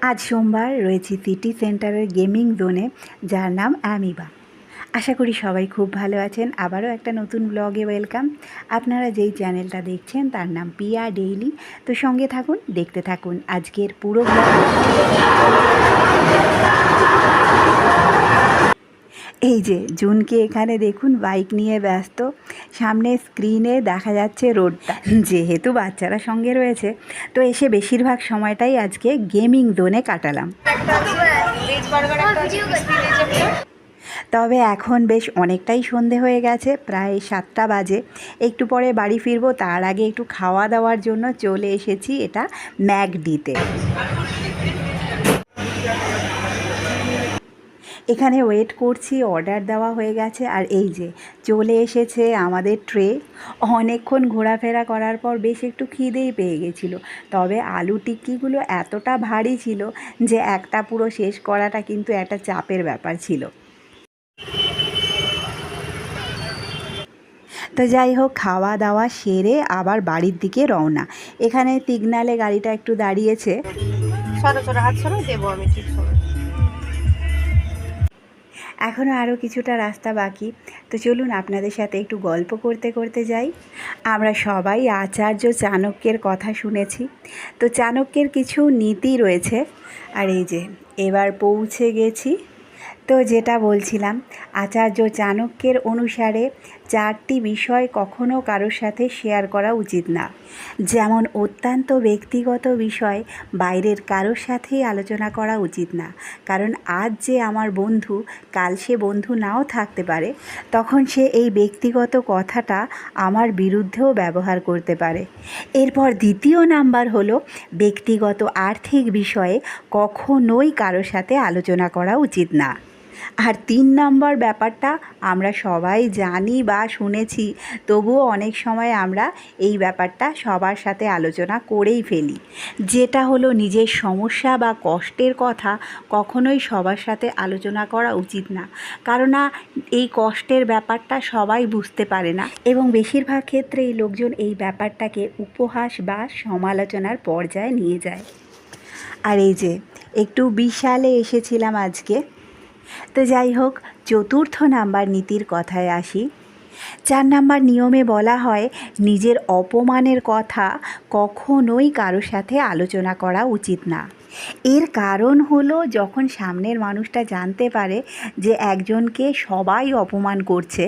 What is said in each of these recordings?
আজ সোমবার রয়েছি সিটি সেন্টারের গেমিং জোনে, যার নাম অ্যামিবা। আশা করি সবাই খুব ভালো আছেন। আবারও একটা নতুন ব্লগে ওয়েলকাম। আপনারা যেই চ্যানেলটা দেখছেন তার নাম পিয়া ডেইলি। তো সঙ্গে থাকুন, দেখতে থাকুন আজকের পুরো ব্লগ। এই যে জুনকে এখানে দেখুন বাইক নিয়ে ব্যস্ত। সামনে স্ক্রিনে দেখা যাচ্ছে রোডটা। যেহেতু বাচ্চারা সঙ্গে রয়েছে, তো এসে বেশিরভাগ সময়টাই আজকে গেমিং জোনে কাটালাম। তবে এখন বেশ অনেকটাই সন্ধে হয়ে গেছে, প্রায় 7টা বাজে। একটু পরে বাড়ি ফিরবো, তার আগে একটু খাওয়া দাওয়ার জন্য চলে এসেছি এটা ম্যাকডিতে। এখানে ওয়েট করছি, অর্ডার দেওয়া হয়ে গেছে, আর এই যে চলে এসেছে আমাদের ট্রে। অনেকক্ষণ ঘোরাফেরা করার পর বেশ একটু খিদেই পেয়ে গেছিলো। তবে আলু টিক্কিগুলো এতটা ভারী ছিল যে একটা পুরো শেষ করাটা কিন্তু একটা চাপের ব্যাপার ছিল। তো যাই হোক, খাওয়া দাওয়া সেরে আবার বাড়ির দিকে রওনা। এখানে সিগনালে গাড়িটা একটু দাঁড়িয়েছে। এখনও আরও কিছুটা রাস্তা বাকি। তো চলুন আপনাদের সাথে একটু গল্প করতে করতে যাই। আমরা সবাই আচার্য চাণক্যের কথা শুনেছি, তো চাণক্যের কিছু নীতি রয়েছে। আর এই যে এবার পৌঁছে গেছি। তো যেটা বলছিলাম, আচার্য চাণক্যের অনুসারে 4টি বিষয় কখনো কারোর সাথে শেয়ার করা উচিত না। যেমন অত্যন্ত ব্যক্তিগত বিষয় বাইরের কারোর সাথেই আলোচনা করা উচিত না, কারণ আজ যে আমার বন্ধু, কাল সে বন্ধু নাও থাকতে পারে। তখন সে এই ব্যক্তিগত কথাটা আমার বিরুদ্ধেও ব্যবহার করতে পারে। এরপর দ্বিতীয় নাম্বার হলো, ব্যক্তিগত আর্থিক বিষয়ে কখনোই কারোর সাথে আলোচনা করা উচিত না। আর 3 নম্বর ব্যাপারটা আমরা সবাই জানি বা শুনেছি, তবুও অনেক সময় আমরা এই ব্যাপারটা সবার সাথে আলোচনা করেই ফেলি, যেটা হলো নিজের সমস্যা বা কষ্টের কথা কখনোই সবার সাথে আলোচনা করা উচিত না। কারণ এই কষ্টের ব্যাপারটা সবাই বুঝতে পারে না, এবং বেশিরভাগ ক্ষেত্রেই লোকজন এই ব্যাপারটাকে উপহাস বা সমালোচনার পর্যায়ে নিয়ে যায়। আর এই যে একটু বিশালে এসেছিলাম আজকে। তো যাই হোক, 4র্থ নাম্বার নীতির কথায় আসি। 4 নাম্বার নিয়মে বলা হয়, নিজের অপমানের কথা কখনোই কারোর সাথে আলোচনা করা উচিত না। এর কারণ হলো, যখন সামনের মানুষটা জানতে পারে যে একজনকে সবাই অপমান করছে,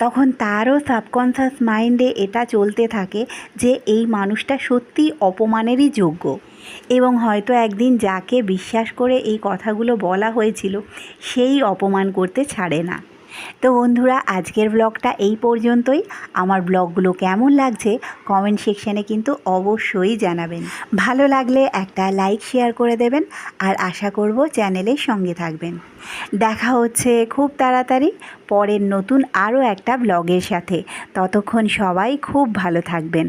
তখন তারও সাবকনশাস মাইন্ডে এটা চলতে থাকে যে এই মানুষটা সত্যিই অপমানেরই যোগ্য, এবং হয়তো একদিন যাকে বিশ্বাস করে এই কথাগুলো বলা হয়েছিল সেই অপমান করতে ছাড়ে না। তো বন্ধুরা, আজকের ব্লগটা এই পর্যন্তই। আমার ব্লগগুলো কেমন লাগছে কমেন্ট সেকশানে কিন্তু অবশ্যই জানাবেন। ভালো লাগলে একটা লাইক শেয়ার করে দেবেন, আর আশা করব চ্যানেলের সঙ্গে থাকবেন। দেখা হচ্ছে খুব তাড়াতাড়ি পরের নতুন আরও একটা ব্লগের সাথে। ততক্ষণ সবাই খুব ভালো থাকবেন।